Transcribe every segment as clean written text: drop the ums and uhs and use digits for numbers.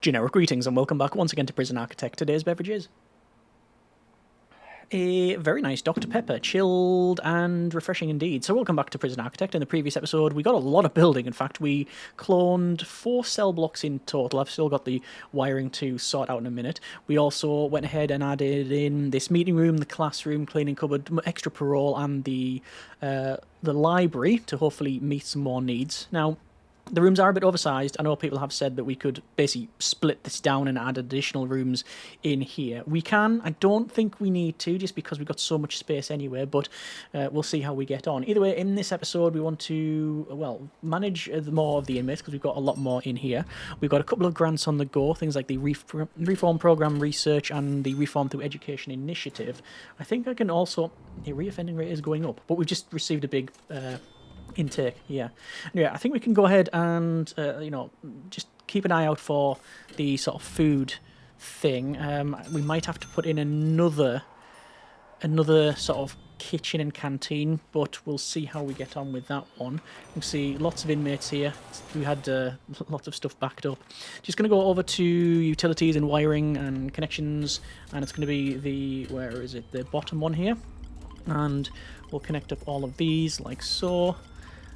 Generic greetings and welcome back once again to Prison Architect. Today's beverage is a very nice Dr. Pepper, chilled and refreshing indeed. So welcome back to Prison Architect. In the previous episode, we got a lot of building. In fact, we cloned 4 cell blocks in total. I've still got the wiring to sort out in a minute. We also went ahead and added in this meeting room, the classroom, cleaning cupboard, extra parole, and the library to hopefully meet some more needs. Now, the rooms are a bit oversized. I know people have said that we could basically split this down and add additional rooms in here. We can. I don't think we need to, just because we've got so much space anyway, but we'll see how we get on. Either way, in this episode, we want to, well, manage more of the inmates, because we've got a lot more in here. We've got a couple of grants on the go, things like the Reform Program Research and the Reform Through Education Initiative. I think I can also... The reoffending rate is going up, but we've just received a big... intake, yeah. I think we can go ahead and just keep an eye out for the sort of food thing. We might have to put in another sort of kitchen and canteen, but we'll see how we get on with that one. You can see lots of inmates here. We had lots of stuff backed up. Just going to go over to utilities and wiring and connections, and it's going to be the bottom one here, and we'll connect up all of these like so.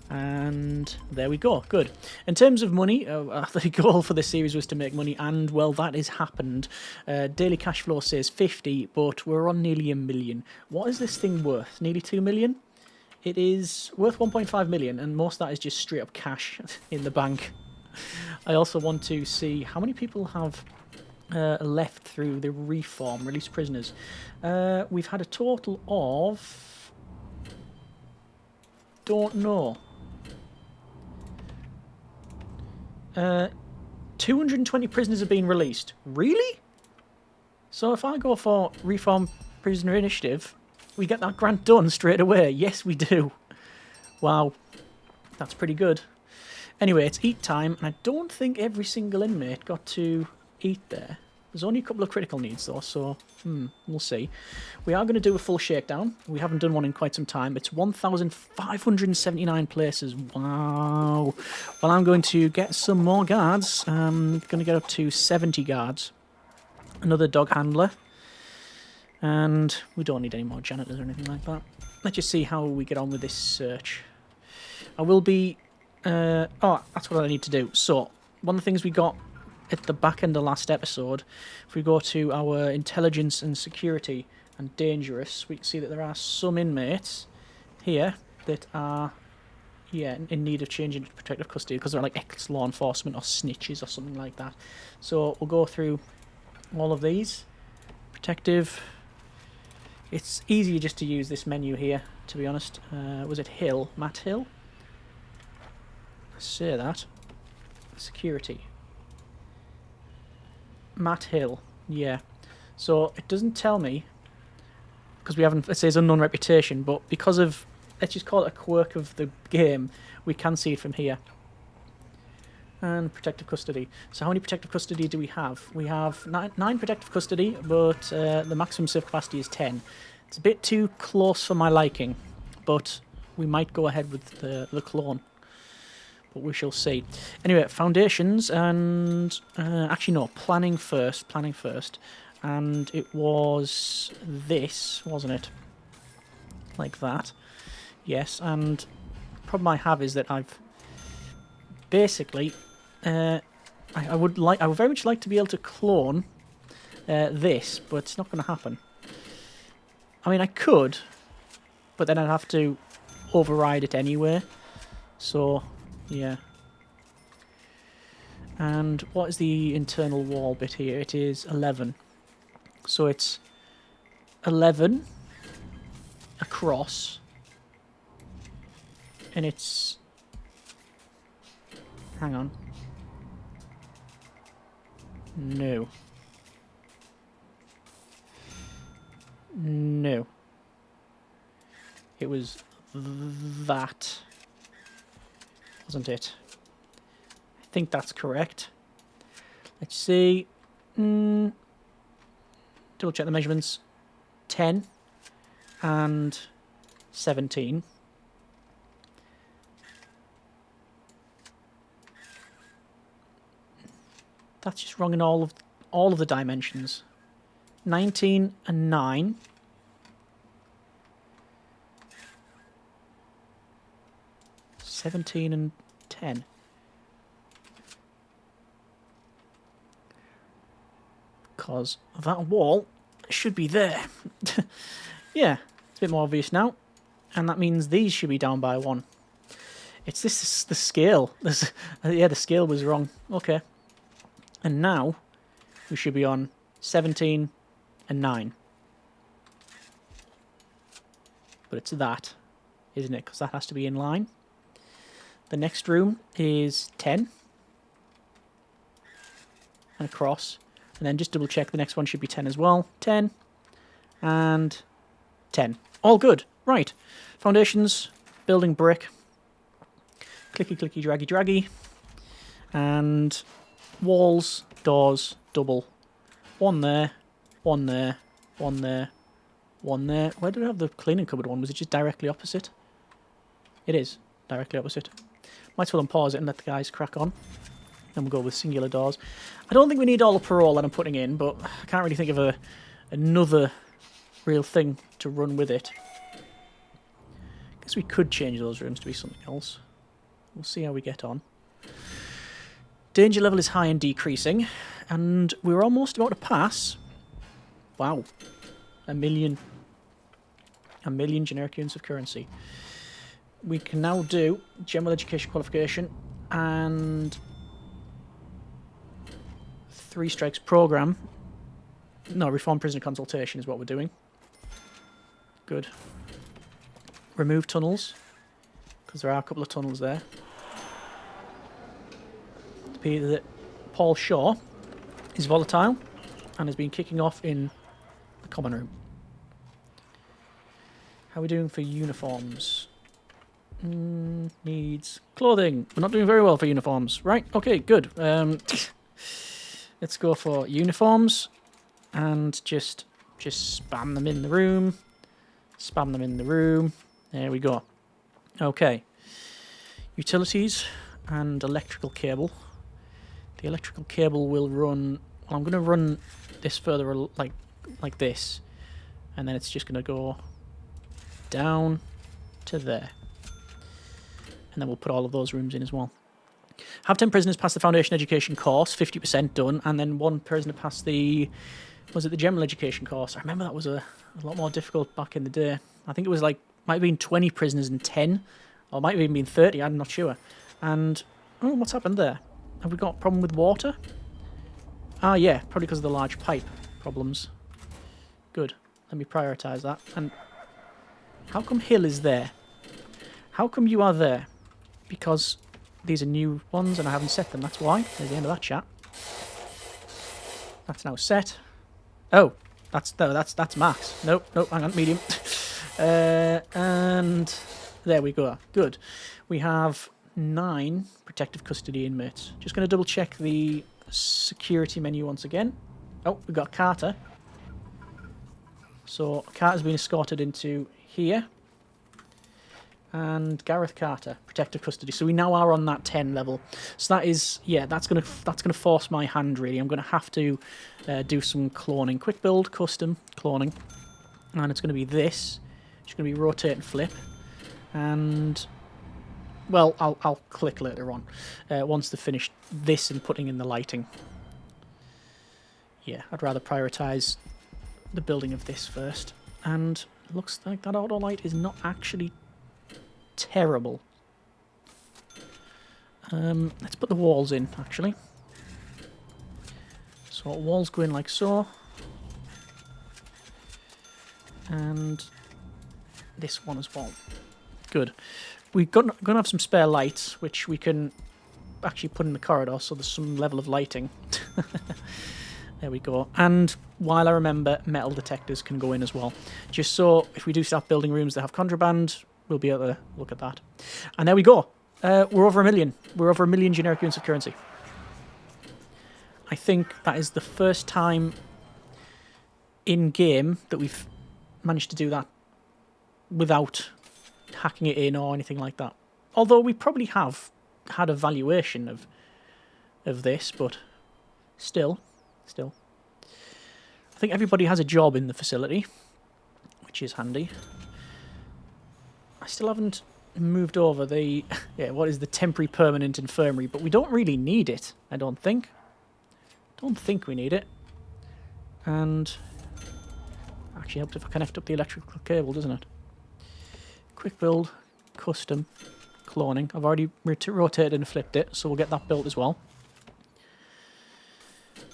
And there we go. Good. In terms of money, the goal for this series was to make money, and, well, that has happened. Daily cash flow says 50, but we're on nearly $1 million. What is this thing worth? Nearly $2 million? It is worth 1.5 million, and most of that is just straight up cash in the bank. I also want to see how many people have left through the reform, released prisoners. We've had a total of... don't know. 220 prisoners have been released. Really? So if I go for Reform Prisoner Initiative, we get that grant done straight away. Yes, we do. Wow. That's pretty good. Anyway, it's eat time, and I don't think every single inmate got to eat there. There's only a couple of critical needs, though, so we'll see. We are going to do a full shakedown. We haven't done one in quite some time. It's 1,579 places. Wow. Well, I'm going to get some more guards. I'm going to get up to 70 guards. Another dog handler. And we don't need any more janitors or anything like that. Let's just see how we get on with this search. I will be... that's what I need to do. So, one of the things we got at the back end of last episode, if we go to our intelligence and security and dangerous, we can see that there are some inmates here that are in need of changing to protective custody because they're like ex-law enforcement or snitches or something like that. So we'll go through all of these. Protective. It's easier just to use this menu here, to be honest. Was it Hill? Matt Hill? Let's say that. Security. Matt Hill, yeah. So it doesn't tell me, because we haven't, it says unknown reputation, but because of, let's just call it a quirk of the game, we can see it from here. And protective custody. So how many protective custody do we have? We have 9 protective custody, but the maximum safe capacity is 10. It's a bit too close for my liking, but we might go ahead with the clone. But we shall see. Anyway, foundations and... actually, no, planning first. And it was this, wasn't it? Like that. Yes, and the problem I have is that I've... Basically, I would very much like to be able to clone this, but it's not going to happen. I mean, I could, but then I'd have to override it anyway. So... yeah. And what is the internal wall bit here? It is 11. So it's 11 across. And it's... hang on. No. No. It was that. Wasn't it? I think that's correct. Let's see. Double check the measurements. 10 and 17. That's just wrong in all of the dimensions. 19 and 9. $17 and 10. Because that wall should be there. Yeah, it's a bit more obvious now. And that means these should be down by 1. It's this, the scale. Yeah, the scale was wrong. Okay. And now we should be on 17 and 9. But it's that, isn't it? Because that has to be in line. The next room is 10. And across. And then just double check the next one should be 10 as well. 10. And 10. All good. Right. Foundations. Building brick. Clicky, clicky, draggy, draggy. And walls, doors, double. One there. One there. One there. One there. Where did I have the cleaning cupboard one? Was it just directly opposite? It is. Directly opposite. Might as well unpause it and let the guys crack on. Then we'll go with singular doors. I don't think we need all the parole that I'm putting in, but I can't really think of another real thing to run with it. Guess we could change those rooms to be something else. We'll see how we get on. Danger level is high and decreasing, and we're almost about to pass. Wow. A million generic units of currency. We can now do general education qualification and 3 strikes program. No, reform prisoner consultation is what we're doing. Good. Remove tunnels, because there are a couple of tunnels there. It appears that Paul Shaw is volatile and has been kicking off in the common room. How are we doing for uniforms? Needs clothing. We're not doing very well for uniforms. Right, okay, good. Let's go for uniforms and just spam them in the room. Spam them in the room. There we go. Okay. Utilities and electrical cable. The electrical cable will run... Well, I'm going to run this further like this. And then it's just going to go down to there. And then we'll put all of those rooms in as well. Have 10 prisoners pass the foundation education course, 50% done, and then 1 prisoner pass the... Was it the general education course? I remember that was a lot more difficult back in the day. I think it was like... Might have been 20 prisoners and 10. Or might have even been 30, I'm not sure. And... Oh, what's happened there? Have we got a problem with water? Ah, yeah, probably because of the large pipe problems. Good. Let me prioritise that. And... How come Hill is there? How come you are there? Because these are new ones and I haven't set them, that's why. There's the end of that chat. That's now set. Oh, that's max. Nope, hang on, medium. And there we go. Good. We have 9 protective custody inmates. Just going to double check the security menu once again. Oh, we've got Carter. So Carter's been escorted into here. And Gareth Carter, protective custody. So we now are on that 10 level. So that is, yeah, that's gonna force my hand really. I'm gonna have to do some cloning, quick build, custom cloning, and it's gonna be this. It's gonna be rotate and flip, and well, I'll click later on once they've finished this and putting in the lighting. Yeah, I'd rather prioritize the building of this first. And it looks like that auto light is not actually terrible. Let's put the walls in, actually. So walls go in like so. And this one as well. Good. We're going to have some spare lights, which we can actually put in the corridor, so there's some level of lighting. There we go. And while I remember, metal detectors can go in as well. Just so if we do start building rooms that have contraband, we'll be able to look at that. And there we go. We're over 1 million. We're over 1 million generic units of currency. I think that is the first time in-game that we've managed to do that without hacking it in or anything like that. Although we probably have had a valuation of this, but Still. I think everybody has a job in the facility, which is handy. I still haven't moved over the... yeah, what is the temporary permanent infirmary, but we don't really need it, I don't think. Don't think we need it. And... actually helps if I connect up the electrical cable, doesn't it? Quick build, custom, cloning. I've already rotated and flipped it, so we'll get that built as well.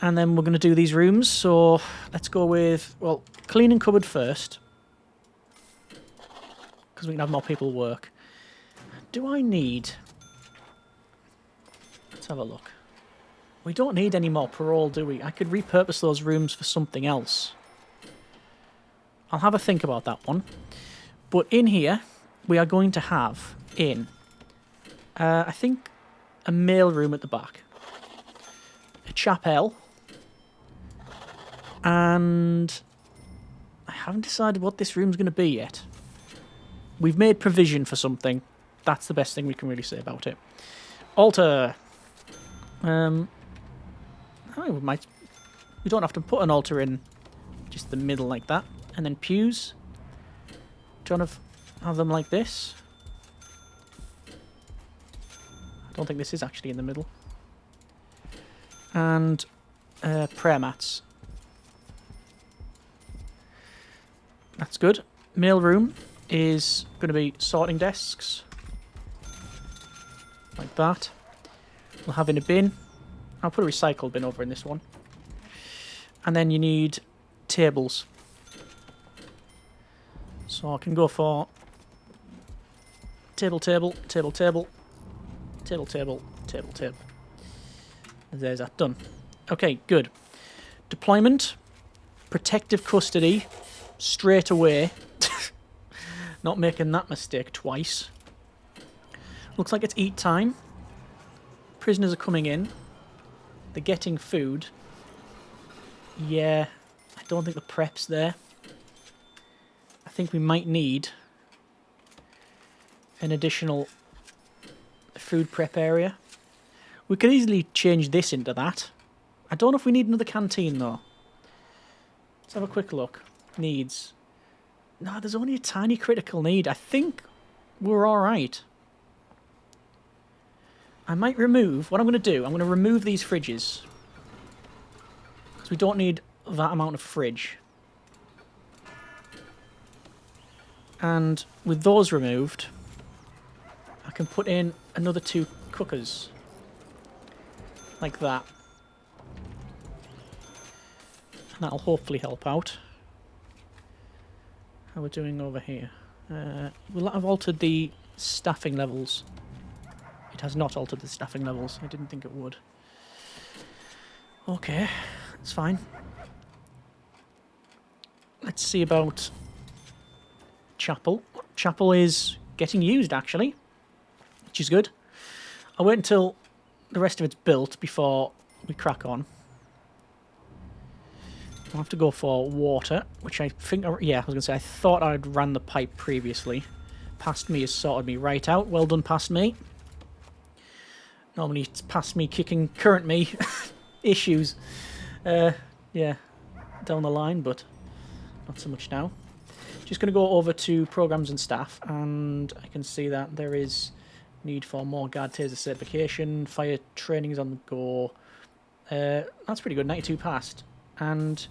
And then we're going to do these rooms, so let's go with, well, cleaning cupboard first. Because we can have more people work. Do I need... let's have a look. We don't need any more parole, do we? I could repurpose those rooms for something else. I'll have a think about that one. But in here, we are going to have in, I think, a mail room at the back. A chapel. And I haven't decided what this room's going to be yet. We've made provision for something. That's the best thing we can really say about it. Altar. We don't have to put an altar in just the middle like that. And then pews. Do you want to have them like this? I don't think this is actually in the middle. And prayer mats. That's good. Mail room is going to be sorting desks. Like that. We'll have in a bin. I'll put a recycle bin over in this one. And then you need tables. So I can go for table, table, table, table, table, table, table, table. There's that done. Okay, good. Deployment. Protective custody. Straight away. Not making that mistake twice. Looks like it's eat time. Prisoners are coming in. They're getting food. Yeah, I don't think the prep's there. I think we might need an additional food prep area. We could easily change this into that. I don't know if we need another canteen though. Let's have a quick look. Needs. No, there's only a tiny critical need. I think we're alright. I might remove... what I'm going to do, I'm going to remove these fridges. Because we don't need that amount of fridge. And with those removed, I can put in another 2 cookers. Like that. And that'll hopefully help out. How we're doing over here. Will that have altered the staffing levels? It has not altered the staffing levels. I didn't think it would. Okay, that's fine. Let's see about chapel. Chapel is getting used, actually, which is good. I'll wait until the rest of it's built before we crack on. I'll have to go for water, which I think... yeah, I was going to say, I thought I'd ran the pipe previously. Past me has sorted me right out. Well done, past me. Normally it's past me kicking current me issues. Yeah, down the line, but not so much now. Just going to go over to programs and staff, and I can see that there is need for more guard taser certification. Fire training is on the go. That's pretty good, 92 passed. And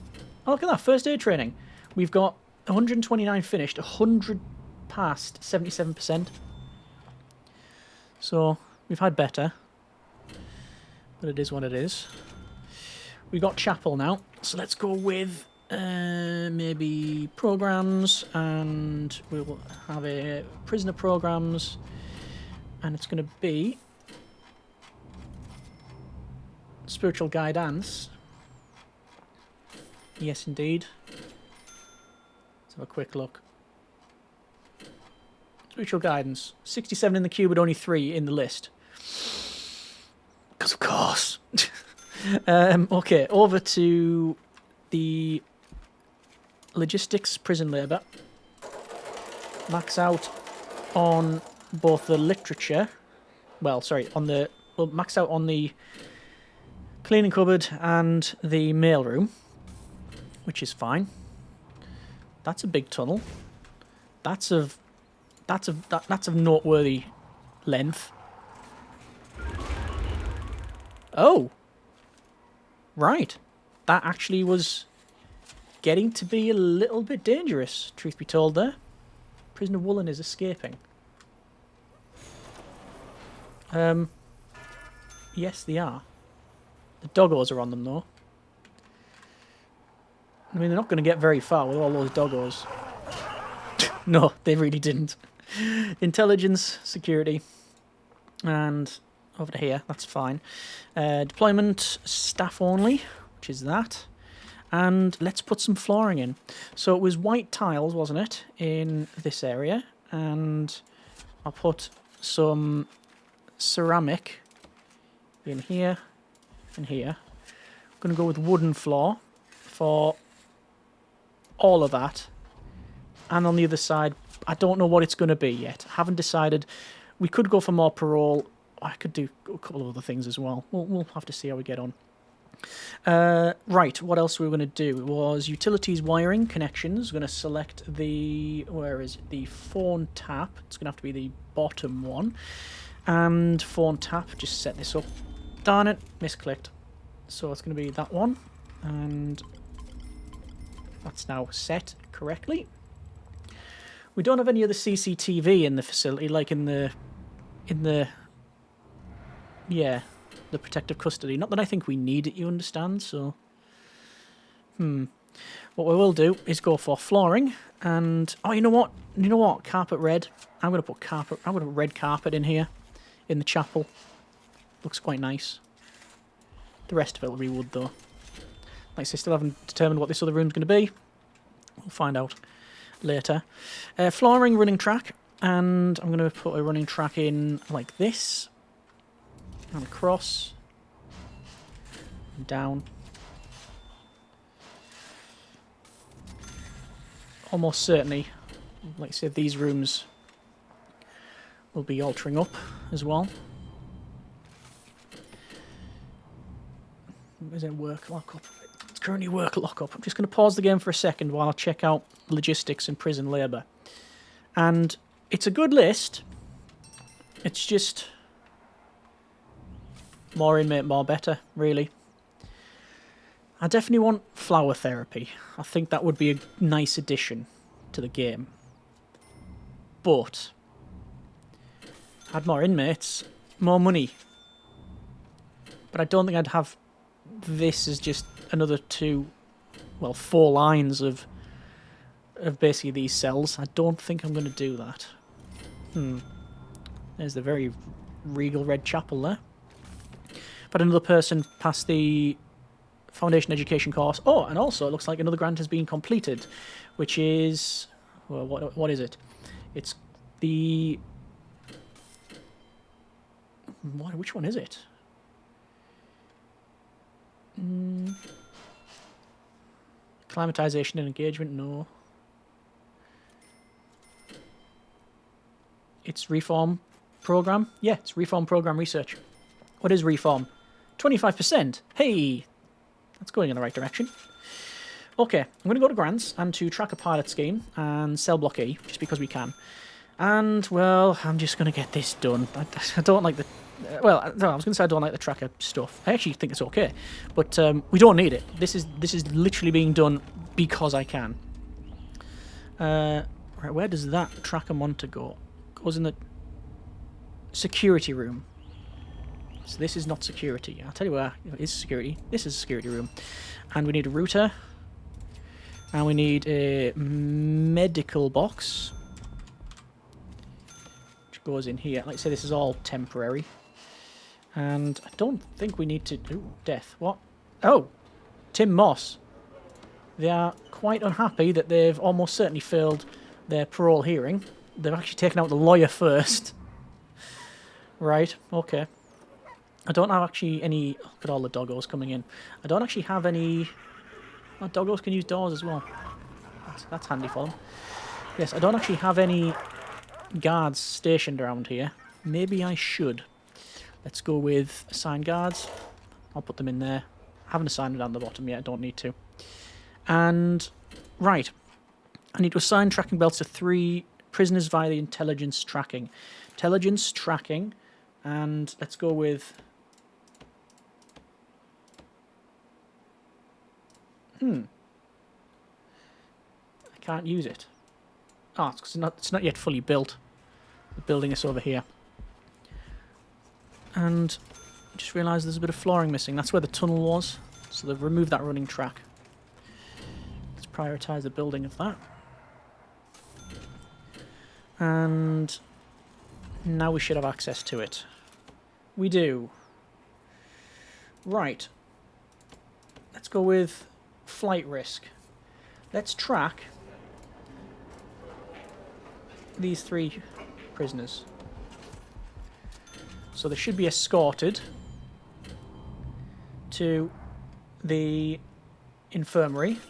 oh, look at that, first aid training. We've got 129 finished, 100 passed, 77%. So we've had better, but it is what it is. We got chapel now, so let's go with maybe programs, and we'll have a prisoner programs, and it's going to be spiritual guidance. Yes, indeed. Let's have a quick look. Spiritual guidance. 67 in the queue, but only 3 in the list. Because of course. Okay, over to the logistics, prison labour. Max out on both the literature. Well, sorry, on the... well, max out on the cleaning cupboard and the mail room, which is fine. That's a big tunnel. That's of noteworthy length. Oh, right. That actually was getting to be a little bit dangerous, truth be told there. Prisoner Woolen is escaping. Yes, they are. The doggos are on them, though. I mean, they're not going to get very far with all those doggos. No, they really didn't. Intelligence, security, and over to here, that's fine. Deployment, staff only, which is that. And let's put some flooring in. So it was white tiles, wasn't it, in this area. And I'll put some ceramic in here and here. I'm going to go with wooden floor for all of that. And on the other side, I don't know what it's going to be yet. I haven't decided. We could go for more parole. I could do a couple of other things as well. We'll have to see how we get on. Right, what else we were going to do was utilities wiring connections. We're going to select the, where is it? The phone tap. It's going to have to be the bottom one. And phone tap, just set this up. Darn it, misclicked. So it's going to be that one. And that's now set correctly. We don't have any other CCTV in the facility, like in the protective custody. Not that I think we need it, you understand, so... What we will do is go for flooring, and... Oh, you know what? You know what? Carpet red. I'm going to put carpet... I'm going to put red carpet in here, in the chapel. Looks quite nice. The rest of it will be wood, though. Like I say, still haven't determined what this other room's going to be. We'll find out later. Flooring, running track, and I'm going to put a running track in like this. And across. And down. Almost certainly, like I said, these rooms will be altering up as well. Is it work lockup? It's currently work lockup. I'm just going to pause the game for a second while I check out logistics and prison labour. And it's a good list. It's just... more inmate, more better, really. I definitely want flower therapy. I think that would be a nice addition to the game. But... add more inmates, more money. But I don't think I'd have this as just another 4 lines of basically these cells. I don't think I'm going to do that. There's the very regal red chapel there. But another person passed the foundation education course. Oh, and also it looks like another grant has been completed, which is... well, what is it? It's the... which one is it? Climatization and engagement, no. It's reform program? Yeah, it's reform program research. What is reform? 25%. Hey! That's going in the right direction. Okay, I'm going to go to grants and to track a pilot scheme and cell block E, just because we can. And, well, I'm just going to get this done. I don't like the... well, no, I was going to say I don't like the tracker stuff. I actually think it's okay. But we don't need it. This is literally being done because I can. Right, where does that tracker monitor go? Goes in the security room. So this is not security. I'll tell you where it is security. This is a security room. And we need a router. And we need a medical box. Which goes in here. Like I say, this is all temporary. And I don't think we need to... ooh, death. What? Oh! Tim Moss. They are quite unhappy that they've almost certainly failed their parole hearing. They've actually taken out the lawyer first. Right, okay. I don't have actually any... look at all the doggos coming in. I don't actually have any... oh, doggos can use doors as well. That's handy for them. Yes, I don't actually have any guards stationed around here. Maybe I should. Let's go with assigned guards. I'll put them in there. I haven't assigned them down the bottom yet, I don't need to. And, right. I need to assign tracking belts to 3 prisoners via the intelligence tracking. Intelligence tracking, and let's go with... I can't use it. Oh, it's 'cause it's not yet fully built. The building is over here. And I just realised there's a bit of flooring missing. That's where the tunnel was. So they've removed that running track. Let's prioritise the building of that. And now we should have access to it. We do. Right. Let's go with flight risk. Let's track these 3 prisoners. So they should be escorted to the infirmary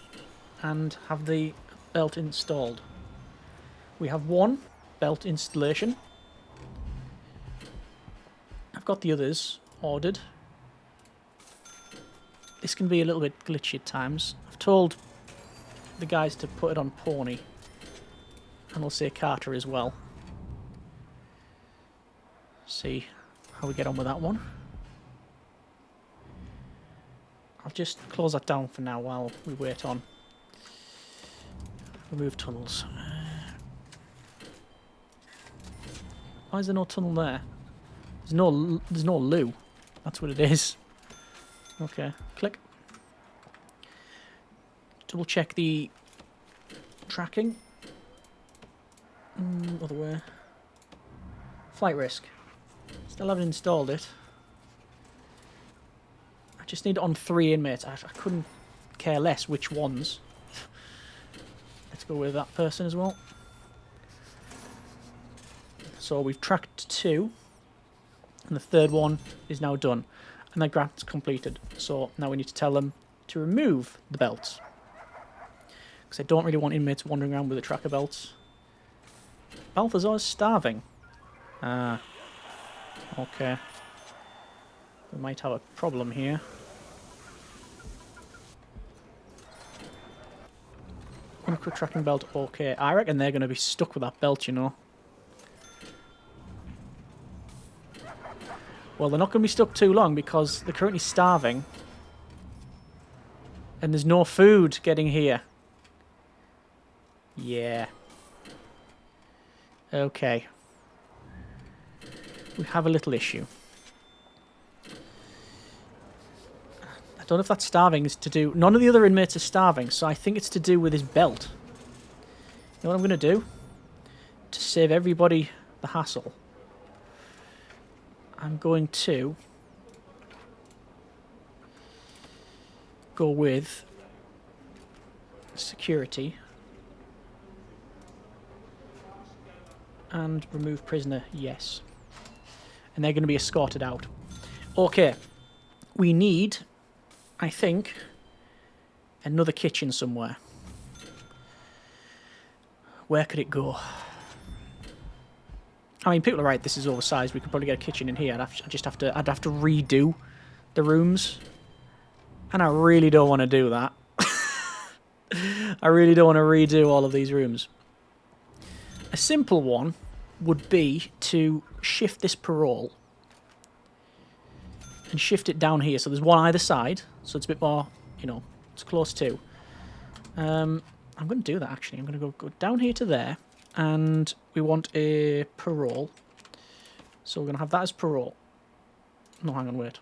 and have the belt installed. We have 1 belt installation. I've got the others ordered. This can be a little bit glitchy at times. I've told the guys to put it on pony. And we'll say Carter as well. See how we get on with that one. I'll just close that down for now while we wait on. Remove tunnels. Why is there no tunnel there? There's no loo. That's what it is. Okay, click. Double check the tracking. Other way. Flight risk. Still haven't installed it. I just need it on 3 inmates. I couldn't care less which ones. Let's go with that person as well. So we've tracked 2. And the 3rd one is now done. And that grant's completed. So now we need to tell them to remove the belts. Because I don't really want inmates wandering around with the tracker belts. Balthazar's starving. Ah. Okay. We might have a problem here. Unequipped tracking belt, okay. I reckon they're going to be stuck with that belt, you know. Well, they're not going to be stuck too long because they're currently starving. And there's no food getting here. Yeah. Okay. We have a little issue. I don't know if that starving is to do... None of the other inmates are starving, so I think it's to do with his belt. You know what I'm going to do? To save everybody the hassle. I'm going to go with security and remove prisoner, yes. And they're going to be escorted out. Okay, we need, I think, another kitchen somewhere. Where could it go? I mean, people are right, this is oversized. We could probably get a kitchen in here. I'd have to redo the rooms. And I really don't want to do that. I really don't want to redo all of these rooms. A simple one would be to shift this parole. And shift it down here. So there's one either side. So it's a bit more, you know, it's close to. I'm going to do that, actually. I'm going to go down here to there. And we want a parole. So we're going to have that as parole. No, hang on, wait.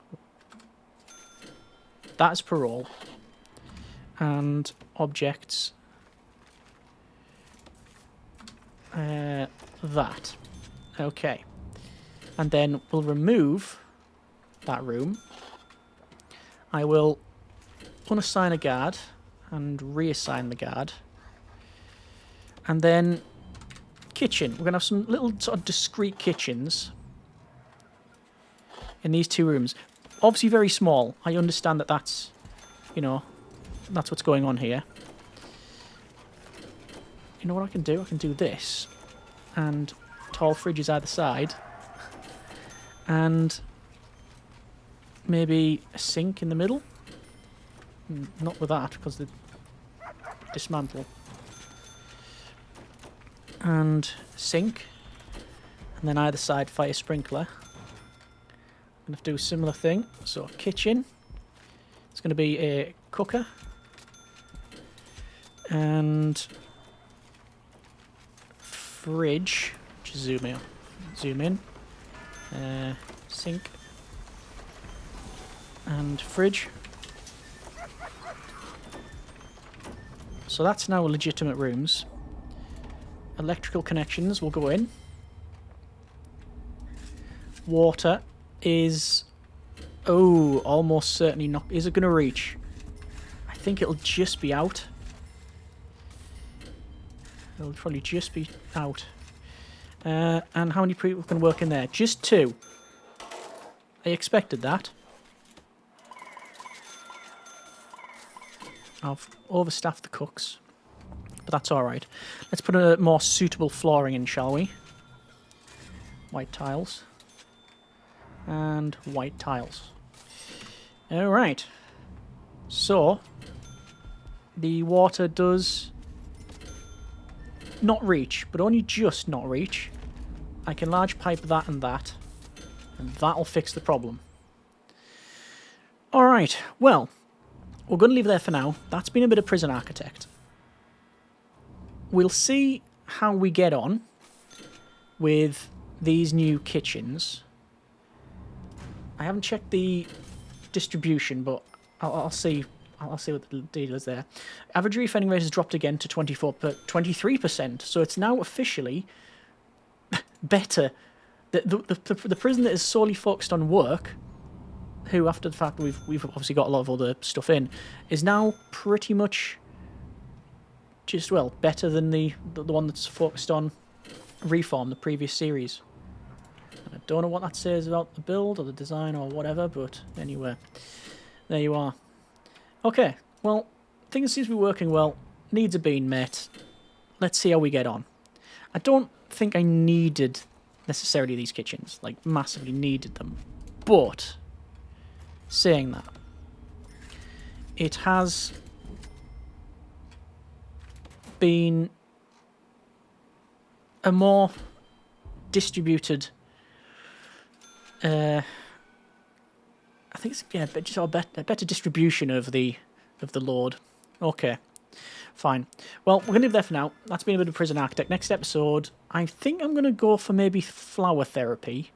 That is parole. And objects. That. Okay. And then we'll remove that room. I will unassign a guard and reassign the guard. And then kitchen. We're going to have some little sort of discrete kitchens in these 2 rooms. Obviously very small. I understand that that's, you know, that's what's going on here. You know what I can do? I can do this. And tall fridges either side. And maybe a sink in the middle. Not with that, because they dismantle. And sink. And then either side fire sprinkler. I'm going to do a similar thing. So kitchen. It's going to be a cooker. And fridge. Just zoom in. Sink. And fridge. So that's now legitimate rooms. Electrical connections will go in. Water is... oh, almost certainly not... is it going to reach? I think it'll just be out. It'll probably just be out. And how many people can work in there? Just 2. I expected that. I've overstaffed the cooks, but that's alright. Let's put a more suitable flooring in, shall we? White tiles. And white tiles. Alright. So, the water does not reach, but only just not reach. I can large pipe that, and that'll fix the problem. Alright, well, we're going to leave it there for now. That's been a bit of Prison Architect. We'll see how we get on with these new kitchens. I haven't checked the distribution, but I'll see. I'll see what the deal is there. Average refunding rate has dropped again to 23%. So it's now officially better. The prison that is solely focused on work, who after the fact we've obviously got a lot of other stuff in, is now pretty much just, well, better than the one that's focused on reform, the previous series. And I don't know what that says about the build or the design or whatever, but anyway, there you are. Okay, well, things seem to be working well. Needs are being met. Let's see how we get on. I don't think I needed necessarily these kitchens, like massively needed them, but saying that, it has been a more distributed, I think it's, yeah, just a better distribution of the load. Okay, fine. Well, we're going to leave it there for now. That's been a bit of Prison Architect. Next episode, I think I'm going to go for maybe flower therapy,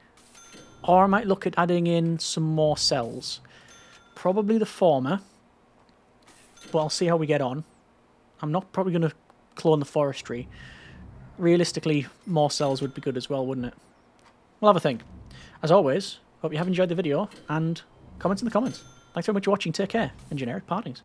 or I might look at adding in some more cells. Probably the former, but I'll see how we get on. I'm not probably going to clone the forestry. Realistically, more cells would be good as well, wouldn't it? We'll have a think. As always, hope you have enjoyed the video, and comments in the comments. Thanks very much for watching. Take care, and generic partings.